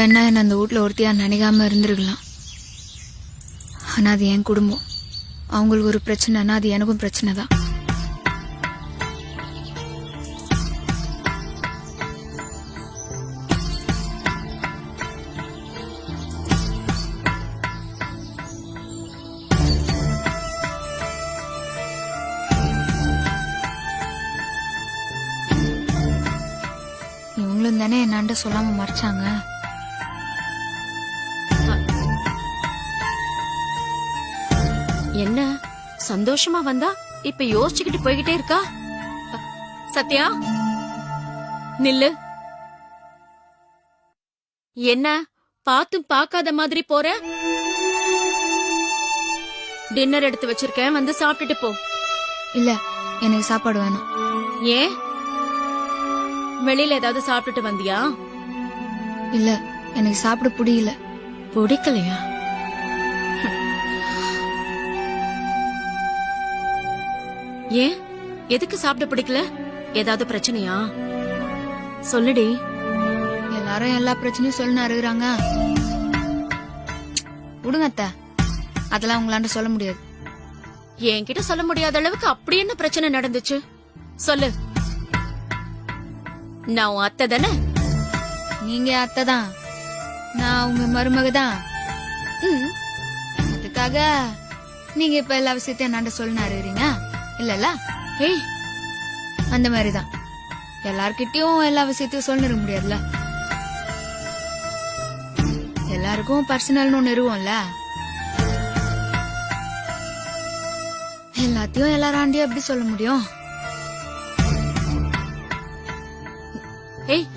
என்ன அந்த வீட்டுல ஒருத்தியா நினைக்காம இருந்திருக்கலாம். ஆனா அது என் குடும்பம். அவங்களுக்கு ஒரு பிரச்சனைனா அது எனக்கும் பிரச்சனை தான். இவங்களும் தானே என்னாண்ட சொல்லாம மறைச்சாங்க. என்ன சந்தோஷமா வந்தா இப்ப யோசிச்சுக்கிட்டு போய்கிட்டே இருக்கா? சத்யா நில்லு. என்ன பாத்தும் பாக்காத மாதிரி போற? டின்னர் எடுத்து வச்சிருக்கேன், வந்து சாப்பிட்டுட்டு போ. இல்ல, எனக்கு சாப்பாடு வேணாம். ஏன், வெளியில ஏதாவது சாப்பிட்டுட்டு வந்தியா? இல்ல, எனக்கு சாப்பிட பிடிக்கல. பிடிக்கலையா? ஏன், எதுக்கு சாப்பிட பிடிக்கல? ஏதாவது பிரச்சனையா? சொல்லுடி. எல்லாரும் எல்லா பிரச்சனையும் சொல்லணும் இருக்கிறாங்க. விடுங்க அத்தை, அதெல்லாம் உங்களாண்ட சொல்ல முடியாது. என்கிட்ட சொல்ல முடியாத அளவுக்கு அப்படி என்ன பிரச்சனை நடந்துச்சு? சொல்லு. நான் உன் அத்தை தானே? நீங்க அத்தை தான், நான் உங்க மருமக தான். அதுக்காக நீங்க இப்ப எல்லா விஷயத்தையும் என்னாண்ட சொல்லணும் இருக்கிறீங்க இல்லல்ல? ஏய், அந்த மாதிரிதான் எல்லார்கிட்டயும் எல்லா விஷயத்தையும் சொல்லிட முடியாதுல்ல. எல்லாருக்கும் பர்சனல்னு ஒண்ணு இருக்கும்ல. எல்லாத்தையும் எல்லாராண்டியும் எப்படி சொல்ல முடியும்? ஏய்,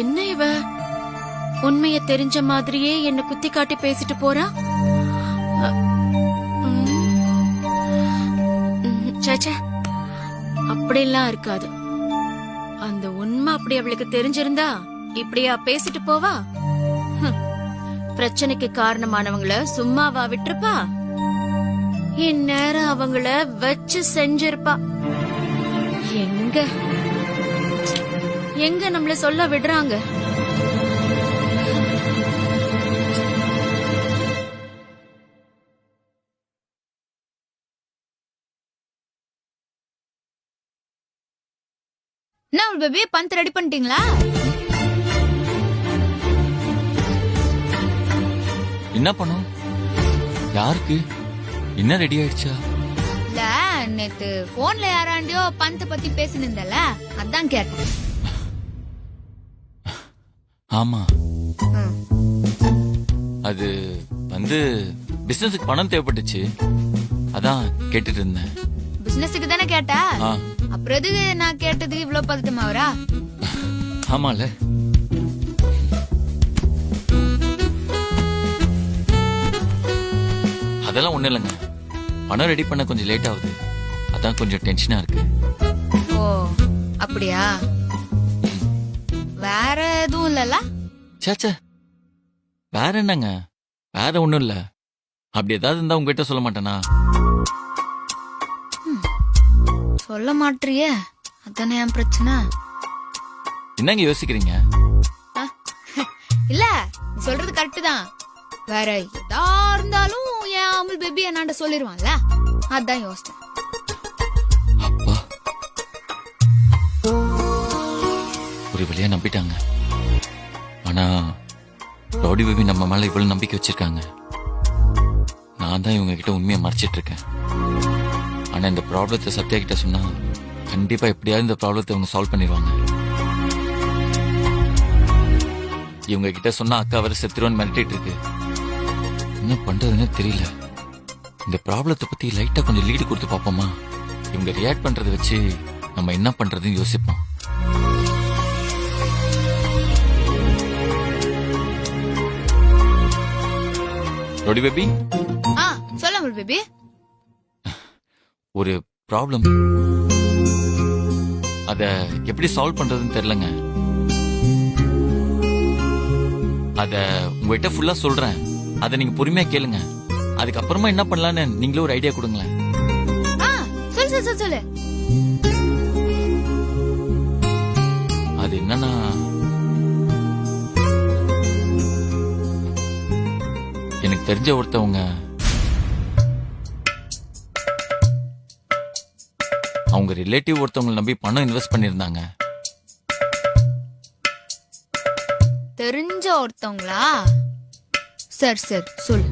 என்ன இவ உண்மைய தெரிஞ்ச மாதிரியே என்ன குத்தி காட்டி பேசிட்டு போறா? சேச்சே, அப்படிலாம் இருக்காது. அந்த உண்மை அப்படி அவளுக்கு தெரிஞ்சிருந்தா இப்படியா பேசிட்டு போவா? பிரச்சனைக்கு காரணமானவங்கள சும்மாவா விட்டுருப்பா? இந்நேரம் அவங்கள வச்சு செஞ்சிருப்பா. எங்க எங்க நம்மள சொல்ல விடுறாங்க? என்ன பேபி, பந்த் ரெடி பண்ணிட்டீங்களா? என்ன பண்ணும்? யாருக்கு என்ன ரெடி ஆயிடுச்சா? இல்ல, நேத்து போன்ல யாராண்டியோ பந்த் பத்தி பேசினிருந்தல, அதான் கேட்டேன். ஆமா, அது வந்து பிசினஸுக்கு பணம் தேவைப்பட்டுச்சு, அதான் கேட்டுட்டு இருந்தேன். பிசினஸுக்கு தானே கேட்டா? ஆ. அப்புறம் எதுக்கு நான் கேட்டதுக்கு இவ்வளவு பதட்டமாவரா? ஆமால, அதெல்லாம் ஒண்ணு இல்லைங்க. பணம் ரெடி பண்ண கொஞ்சம் லேட் ஆகுது, அதான் கொஞ்சம் டென்ஷனா இருக்கு. ஓ அப்படியா? வேற எதுவும் இல்லல? சேச்சே, வேற என்னங்க, வேற ஒண்ணும் இல்ல. அப்படி ஏதாவது இருந்தா உங்ககிட்ட சொல்ல மாட்டேனா? சொல்ல மாட்டியே, அதானே என் பிரச்சனை. என்னங்க யோசிக்கிறீங்க? இல்ல, நீ சொல்றது கரெக்ட் தான். வேற எதா இருந்தாலும் என் அமுல் பேபி என்னாண்ட சொல்லிருவான்ல, அதான் யோசிச்சேன். அப்பா, ஒரு வழியா நம்பிட்டாங்க. ஆனா ரவுடி பேபி நம்ம மேல இவ்வளவு நம்பிக்கை வச்சிருக்காங்க. நான் தான் இவங்க கிட்ட உண்மையை மறைச்சிட்டு இருக்கேன். ஆனா இந்த ப்ராப்ளத்தை சத்யா கிட்ட சொன்னா கண்டிப்பா எப்படியாவது இந்த ப்ராப்ளத்தை அவங்க சால்வ் பண்ணிடுவாங்க. இவங்க கிட்ட சொன்னா அக்கா வர செத்துருவான்னு மிரட்டிட்டு இருக்கு. என்ன பண்றதுன்னு தெரியல. இந்த ப்ராப்ளத்தை பத்தி லைட்டா கொஞ்சம் லீடு கொடுத்து பாப்போமா? இவங்க ரியாக்ட் பண்றதை வச்சு நம்ம என்ன பண்றதுன்னு யோசிப்போம். ரோடி பேபி, சொல்ல அமுல் பேபி. ஒரு ப்ராப்ளம், அத எப்படி சால்வ் பண்றதுன்னு தெரியலங்க. அத உங்ககிட்ட ஃபுல்லா சொல்றேன், அத நீங்க பொறுமையா கேளுங்க. அதுக்கப்புறமா என்ன பண்ணலான்னு நீங்களே ஒரு ஐடியா கொடுங்களேன். சொல்லு சொல்லு சொல்லு. தெரிஞ்ச ஒருத்தவங்க அவங்க ரிலேட்டிவ் ஒருத்தவங்களை நம்பி பணம் இன்வெஸ்ட் பண்ணிருந்தாங்க. தெரிஞ்ச ஒருத்தவங்களா? சரி சரி சொல்லு.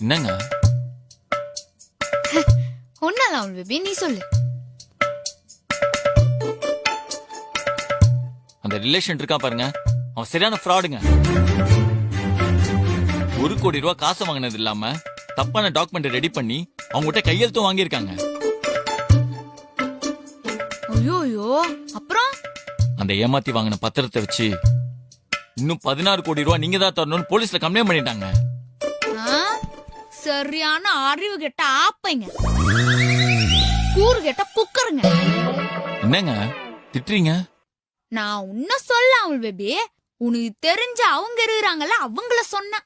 என்னங்க? ஒன்னால அவள் பேபி, நீ சொல்லு. அந்த ரிலேஷன் இருக்கா பாருங்க, அவன் சரியான ஃப்ராடுங்க. 1 கோடி ரூபாய் காசு வாங்கினது இல்லாம தப்பான டாக்குமெண்ட் ரெடி பண்ணி அவங்ககிட்ட கையெழுத்தும் வாங்கியிருக்காங்க. ஐயோ, அப்புறம் அந்த ஏமாத்தி வாங்கின பத்திரத்தை வச்சு இன்னும் 16 கோடி ரூபாய் நீங்க தான் தரணும்னு போலீஸ்ல கம்ப்ளைண்ட் பண்ணிட்டாங்க. சரியான அறிவு கெட்ட ஆப்பைங்க, கூறு கெட்ட குக்கருங்க. என்னங்க திட்டுறீங்க? நான் உன்ன சொல்ல அவள் பேபி, உனக்கு தெரிஞ்ச அவங்க இருக்கிறாங்கல்ல, அவங்கள சொன்ன.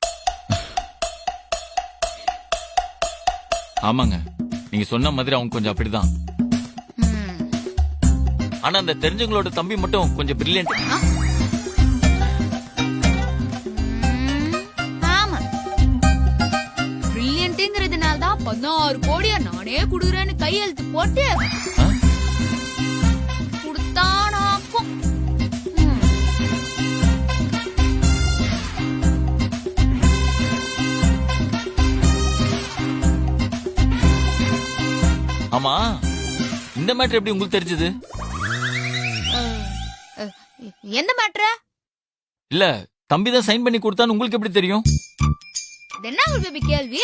ஆமாங்க, நீங்க சொன்ன மாதிரி அவங்க கொஞ்சம் அப்படிதான். ஆனா அந்த தெரிஞ்சவங்களோட தம்பி மட்டும் கொஞ்சம் பிரில்லியன்ட். ஆமா, பிரில்லியன்ட்ங்கிறதுனால தான் 16 கோடியா நானே குடுக்குறேன்னு கையெழுத்து போட்டு குடுத்தானாக்கும். ஆமா, இந்த மேட்டர் எப்படி உங்களுக்கு தெரிஞ்சது? எந்த மேட்ரு? இல்ல, தம்பி தான் சைன் பண்ணி கொடுத்தான்னு உங்களுக்கு எப்படி தெரியும்? என்ன ஒரு பேபி கேள்வி?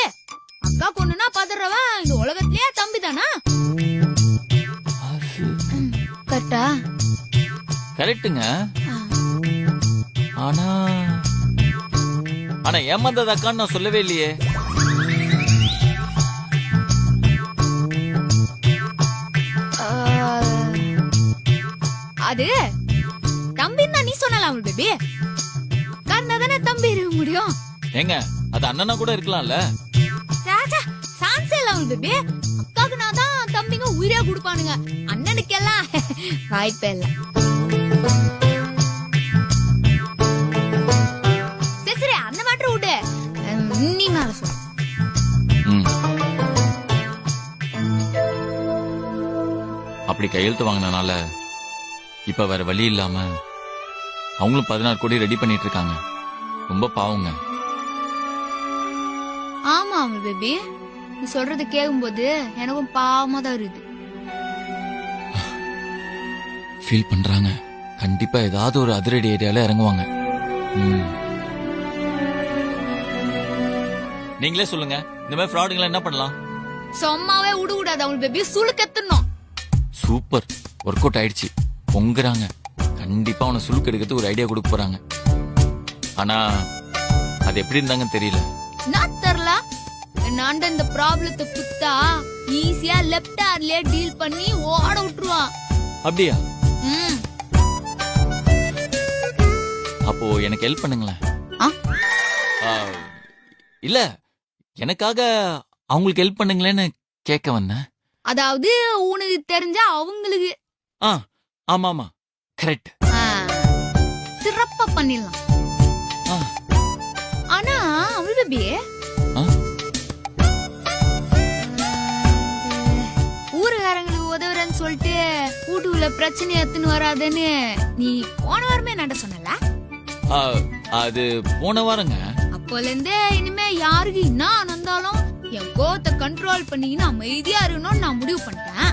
அக்கா கொண்டுனா பதறவன் இந்த உலகத்திலேயே தம்பி தானா? கரெக்டா? கரெக்டுங்க. ஆனா ஆனா ஏமாந்தது அக்கான்னு நான் சொல்லவே இல்லையே. அது தம்பின்னு தான் நீ சொன்னலாம் பேபி. அக்கா தானே தம்பி இருக்க முடியும். ஏங்க, அது அண்ணனா கூட இருக்கலாம்ல. சான்ஸே இல்ல பேபி. அக்காக்கு நான் தான் தம்பிங்க உயிரே கொடுப்பானுங்க, அண்ணனுக்கு எல்லாம் வாய்ப்பே இல்ல. சரி அந்த மேட்டர் விடு, நீ மேல சொல்லு. அப்படி கையெழுத்து வாங்கினால இப்ப வேற வழி இல்லாம அவங்களும் 16 கோடி ரெடி பண்ணிட்டு இருக்காங்க. ரொம்ப பாவங்க. ஆமா அவங்க பேபி, நீ சொல்றது கேக்கும்போது எனக்கும் பாவமா தான் இருக்குது. ஃபீல் பண்றாங்க. கண்டிப்பா ஏதாவது ஒரு அதிரடி ஏரியால இறங்குவாங்க. நீங்களே சொல்லுங்க, இந்த மாதிரி ஃப்ராடுங்களை என்ன பண்ணலாம்? சும்மாவே விட கூடாது அவங்க பேபி, சுளுக்கெத்தணும். சூப்பர், ஒர்க் அவுட் ஆயிடுச்சு. பொங்குறாங்க. கண்டிப்பா அவனை சுளுக்கு எடுக்கிறது ஒரு ஐடியா கொடுக்க போறாங்க. ஆனா அது எப்படி இருந்தாங்க தெரியல. நான் தெரியல. என்னாண்ட இந்த ப்ராப்ளத்தை குத்தா ஈஸியா லெஃப்ட் ஹேண்ட்லயே டீல் பண்ணி ஓட விட்டுருவான். அப்படியா? அப்போ எனக்கு ஹெல்ப் பண்ணுங்களேன். இல்ல, எனக்காக அவங்களுக்கு ஹெல்ப் பண்ணுங்களேன்னு கேட்க வந்தேன். அதாவது உனக்கு தெரிஞ்ச அவங்களுக்கு. ஆமா ஆமா, கரெக்ட். சிறப்பா பண்ணிடலாம். ஆனா அவள் பேபி, ஊருக்காரங்களுக்கு உதவுறேன்னு சொல்லிட்டு வீட்டுக்குள்ள பிரச்சனை எடுத்துன்னு வராதுன்னு நீ போன வாரமே நட சொன்னல? அது போன வாரங்க. அப்போல இருந்தே இனிமே யாருக்கு என்ன ஆனந்தாலும் என் கோவத்தை கண்ட்ரோல் பண்ணிக்கின்னு அமைதியா இருக்கணும்னு நான் முடிவு பண்ணிட்டேன்.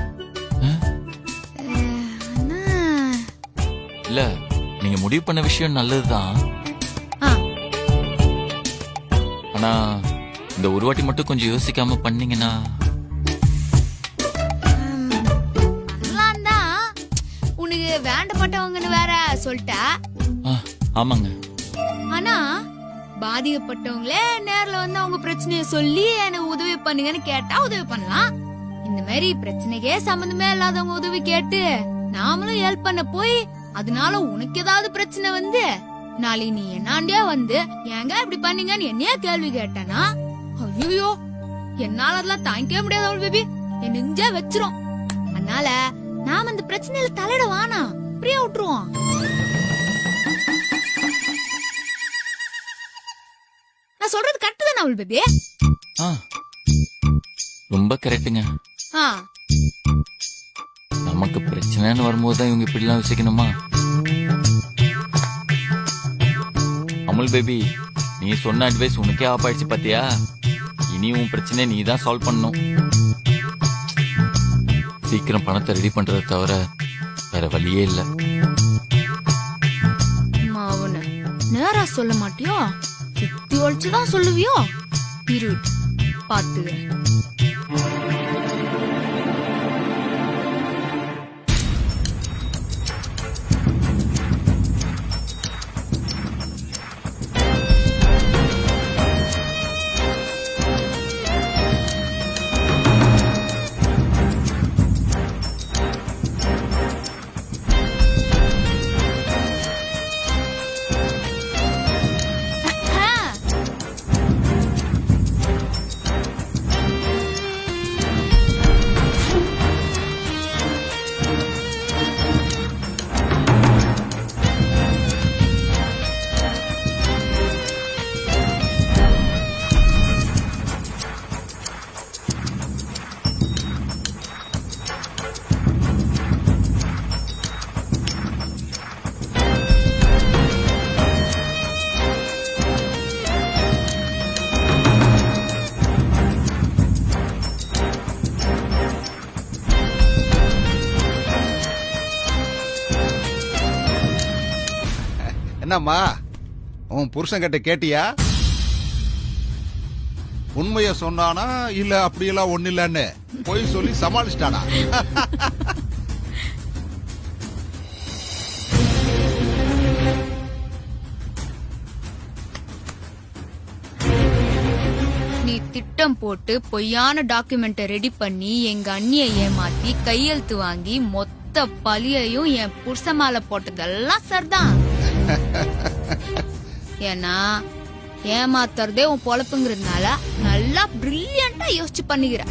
இல்ல, நீங்க முடிவு பண்ண விஷயம் நல்லதுதான். ஆனா இந்த ஒரு வாட்டி மட்டும் கொஞ்சம் யோசிக்காம பண்ணீங்கன்னா. உனக்கு வேண்டப்பட்டவங்கன்னு வேற சொல்லிட்ட. ஆமாங்க. ஆனா பாதிக்கப்பட்டவங்களே நேர்ல வந்து அவங்க பிரச்சனைய சொல்லி எனக்கு உதவி பண்ணுங்கன்னு கேட்டா உதவி பண்ணலாம். இந்த மாதிரி பிரச்சனைக்கே சம்பந்தமே இல்லாதவங்க உதவி கேட்டு நாமளும் ஹெல்ப் பண்ண போய் அதனால உனக்கு ஏதாவது பிரச்சனை வந்து நாளைக்கு நீ என்னாண்டே வந்து ஏங்க இப்படி பண்ணீங்கன்னு என்னைய கேள்வி கேட்டனா, ஐயோ என்னால அதெல்லாம் தாங்கிக்கவே முடியாது அவள் பேபி, என் நெஞ்சே வச்சிரும். அதனால நாம இந்த பிரச்சனையில தலையிட வானா, ஃப்ரீயா விட்டுருவோம். நவுல் பேபி. ஆ, ரொம்ப கரெக்டுங்க. ஆ, நமக்கு பிரச்சனைன்னு வரும்போதுதான் இவங்க இப்படிலாம் யோசிக்கணுமா? அமுல் பேபி, நீ சொன்ன அட்வைஸ் உனக்கே ஆப் ஆயிடுச்சு பாத்தியா? இனி உன் பிரச்சனை நீ தான் சால்வ் பண்ணணும். சீக்கிரம் பணத்தை ரெடி பண்றதை தவிர வேற வழியே இல்ல. அவன நேரா சொல்ல மாட்டியோ, சுத்தி ஒழிச்சுதான் சொல்லுவியோ? இரு, பாத்துக்கிறேன். என்னம்மா, உன் புருஷன் கிட்ட கேட்டியா? உண்மைய சொன்னானா இல்ல அப்படியெல்லாம் ஒண்ணு இல்லன்னு போய் சொல்லி சமாளிச்சிட்டானா? நீ திட்டம் போட்டு பொய்யான டாக்குமெண்ட்டை ரெடி பண்ணி எங்க அண்ணியை ஏமாத்தி கையெழுத்து வாங்கி மொத்த பழியையும் என் புருஷ மேல போட்டதெல்லாம் சரிதான். ஏன்னா ஏமாத்துறதே உன் பொழப்புங்கிறதுனால நல்லா பிரில்லியண்டா யோசிச்சு பண்ணிக்கிற.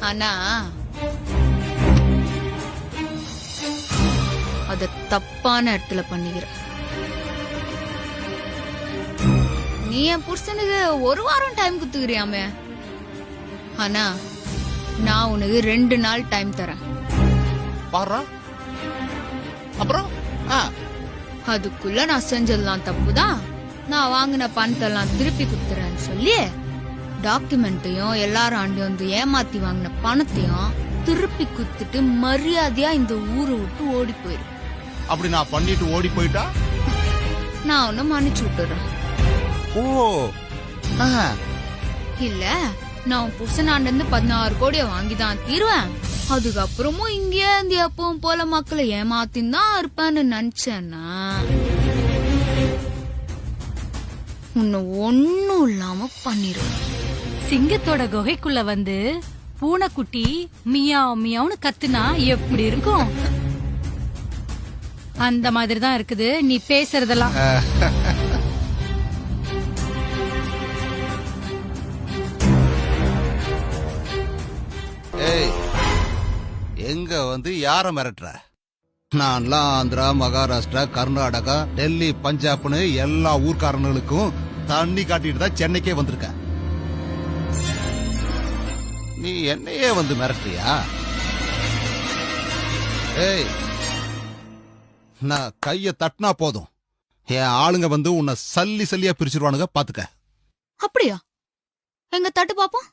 ஆனா அத தப்பான இடத்துல பண்ணிக்கிற. நீ என் புருஷனுக்கு ஒரு வாரம் டைம் குத்துக்கிறியாமே, ஆனா நான் உனக்கு 2 நாள் டைம் தரேன். பாரா, அப்புறம் அதுக்குள்ள நான் செஞ்சதெல்லாம் தப்புதான், நான் வாங்கின பணத்தெல்லாம் திருப்பி குடுத்துறேன்னு சொல்லி டாக்குமெண்ட்டையும் எல்லாரும் ஆண்டு வந்து ஏமாத்தி வாங்கின பணத்தையும் திருப்பி குடுத்துட்டு மரியாதையா இந்த ஊரை விட்டு ஓடி போயிரு. அப்படி நான் பண்ணிட்டு ஓடி போயிட்டா நான் உன்னை மன்னிச்சு விட்டுறேன். ஓ, இல்ல, நான் உன் புருஷனாண்ட இருந்து 16 கோடியை வாங்கிதான் தீருவேன். அதுக்கப்புறமும் இங்கே இந்த எப்பவும் போல மக்களை ஏமாத்தின்னு தான் இருப்பேன்னு நினைச்சேன்னா உன்னை ஒன்னும் இல்லாம பண்ணிருவேன். சிங்கத்தோட குகைக்குள்ள வந்து பூனைக்குட்டி மியாவ் மியாவ்னு கத்துனா எப்படி இருக்கும்? அந்த மாதிரி தான் இருக்குது நீ பேசுறதெல்லாம். ஏய், எங்க வந்து யார மிரட்டுற? நான்லாம் ஆந்திரா, மகாராஷ்டிரா, கர்நாடகா, டெல்லி, பஞ்சாப்னு எல்லா ஊர்க்காரங்களுக்கும் தண்ணி காட்டிட்டு தான் சென்னைக்கே வந்திருக்க. நீ என்னையே வந்து மிரட்டுறியா? ஏய், நான் கைய தட்டினா போதும், என் ஆளுங்க வந்து உன்னை சல்லி சல்லியா பிரிச்சிருவானுங்க, பாத்துக்க. அப்படியா? எங்க தட்டு பாப்போம்.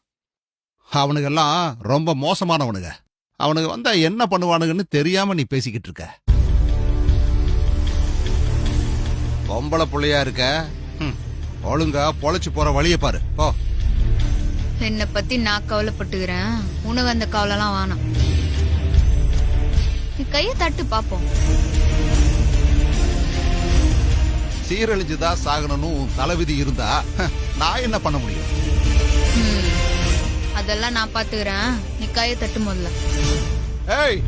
அவனுங்கெல்லாம் ரொம்ப மோசமானவனுங்க. அவனுங்க வந்தா என்ன பண்ணுவானுங்கன்னு தெரியாம நீ பேசிக்கிட்டு இருக்க. பொம்பளை புள்ளையா இருக்க, ஒழுங்கா பொழைச்சு போற வழிய பாரு போ. என்னை பத்தி நான் கவலைப்பட்டுக்கிறேன், உனக்கு அந்த கவலைலாம் வேணாம். நீ கைய தட்டு பாப்போம். சீரழிஞ்சுதான் சாகணும்னு உன் தலைவிதி இருந்தா நான் என்ன பண்ண முடியும்? அதெல்லாம் நான் பாத்துக்கிறேன், நீ கைய தட்டு முதல்ல. ஏய்,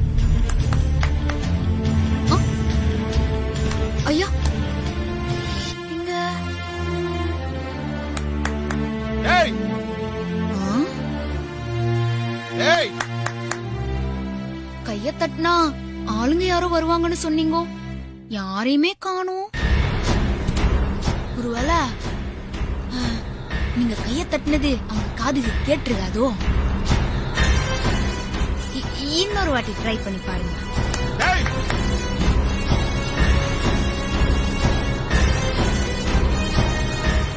ஐயா, இங்க ஏய், ஏய், கைய தட்டினா ஆளுங்க யாரோ வருவாங்கன்னு சொன்னீங்க, யாரையுமே காணோம். ஒருவேளை நீங்க கைய தட்டினது அவங்க காதுக்கு கேட்டிருக்காதோ? இன்னொரு வாட்டி ட்ரை பண்ணி பாருங்க. டேய்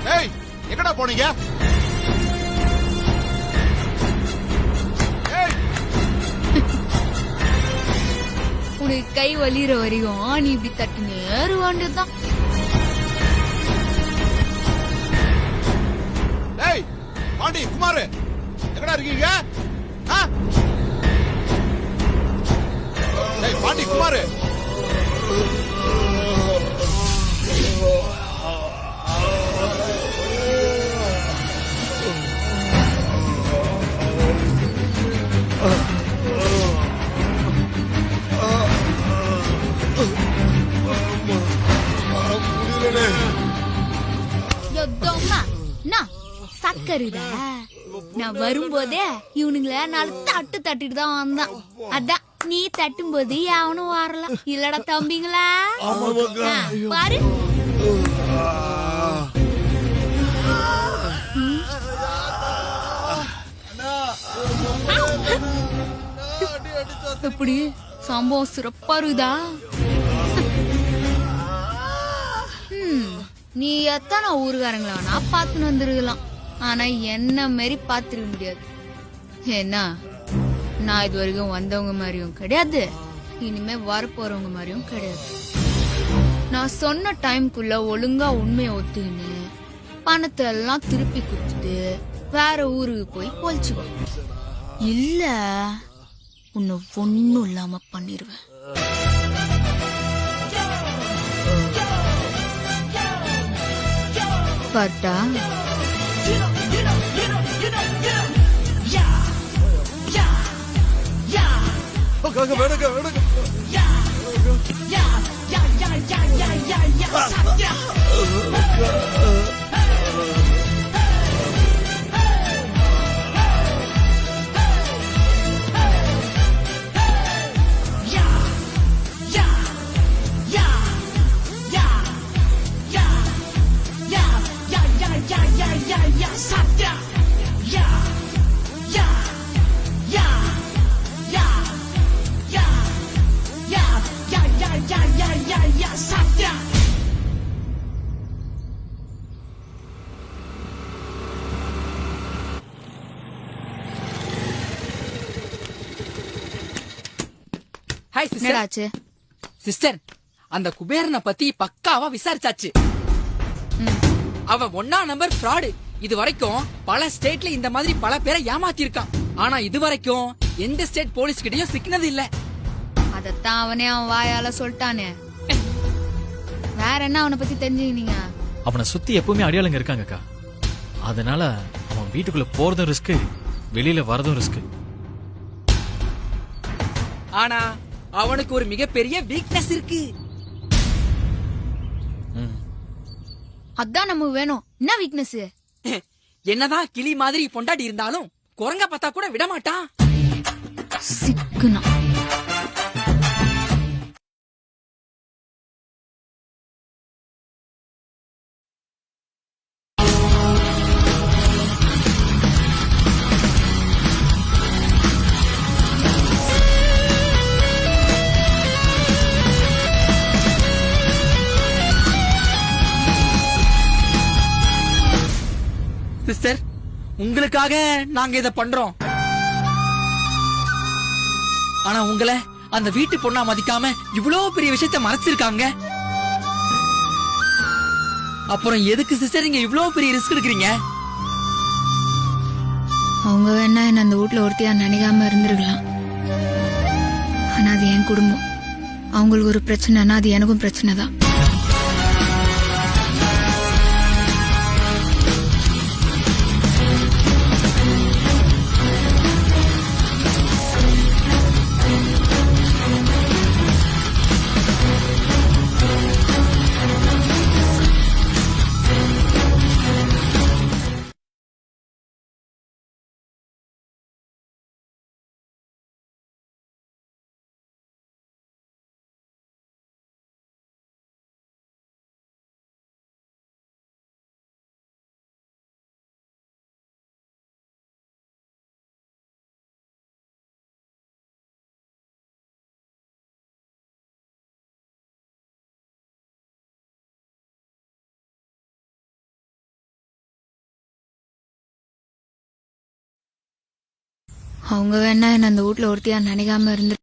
டேய் எங்கடா போனீங்க? டேய் உனக்கு கை வலிற வரையும் நீ இப்படி தட்டி நேரு வேண்டியதுதான். டேய் பாண்டி குமார் எங்கடா இருக்கீங்க? ஆ? டேய் பாண்டி குமார் யொத்தம்மா, என்ன சக்கருதா? நான் வரும்போதே இவனுங்கள நாலு தட்டு தட்டிட்டு தான் வந்தான். அதான் நீ தட்டும் போது அவனும் வரலாம். இல்லடா தம்பிங்களா? பாரு. எப்படி சம்பவம் சிறப்பா இருக்குதா? நீ எத்தனை ஊருக்காரங்களா வேணா பாத்துன்னு வந்துருக்கலாம். ஆனா என்ன மாரி பாத்துருக்க முடியாது. ஏன்னா நான் இது வரைக்கும் வந்தவங்க மாதிரியும் கிடையாது, இனிமே வரப்போறவங்க மாதிரியும் கிடையாது. நான் சொன்ன டைம்குள்ள ஒழுங்கா உண்மையை ஒத்துக்கின்னு பணத்தை எல்லாம் திருப்பி கொடுத்துட்டு வேற ஊருக்கு போய் பொழிச்சுக்கோ. இல்ல உன்னை ஒண்ணும் இல்லாம பண்ணிருவேன். பட்டா ஹாய் சிஸ்டர். என்னடாச்சு? சிஸ்டர், அந்த குபேரனை பத்தி பக்காவா விசாரிச்சாச்சு. அவ 1ஆம் நம்பர் ஃப்ராடு. இது வரைக்கும் பல ஸ்டேட்ல இந்த மாதிரி பல பேரை ஏமாத்தி இருக்கான். ஆனா இது வரைக்கும் எந்த ஸ்டேட் போலீஸ் கிட்டயும் சிக்கினது இல்ல. அதத்தான் அவனே அவன் வாயால சொல்லிட்டானே. வேற என்ன அவனை பத்தி தெரிஞ்சுக்கினீங்க? அவனை சுத்தி எப்பவுமே அடியாளுங்க இருக்காங்கக்கா. அதனால அவன் வீட்டுக்குள்ள போறதும் ரிஸ்க், வெளியில வரதும் ரிஸ்க். ஆனா அவனுக்கு ஒரு மிகப்பெரிய வீக்னஸ் இருக்கு. அதான் நமக்கு வேணும். என்ன வீக்னஸ்? என்னதான் கிளி மாதிரி பொண்டாடி இருந்தாலும் குரங்க பார்த்தா கூட விட மாட்டான். சிக்குனா சிஸ்டர், உங்களுக்காக நாங்க இத பண்றோம். ஆனா உங்களை அந்த வீட்டு பொண்ணா மதிக்காம இவ்வளவு பெரிய விஷயத்த மறைச்சிருக்காங்க. அப்புறம் எதுக்கு சிஸ்டர் நீங்க இவ்வளவு பெரிய ரிஸ்க் எடுக்கிறீங்க? அவங்க வேணா என்ன அந்த வீட்டுல ஒருத்தியா நினைக்காம இருந்திருக்கலாம். ஆனா அது என் குடும்பம். அவங்களுக்கு ஒரு பிரச்சனைனா அது எனக்கும் பிரச்சனை தான். அவங்க வேணா என்ன அந்த வீட்ல ஒருத்தியா நினைக்காம இருந்து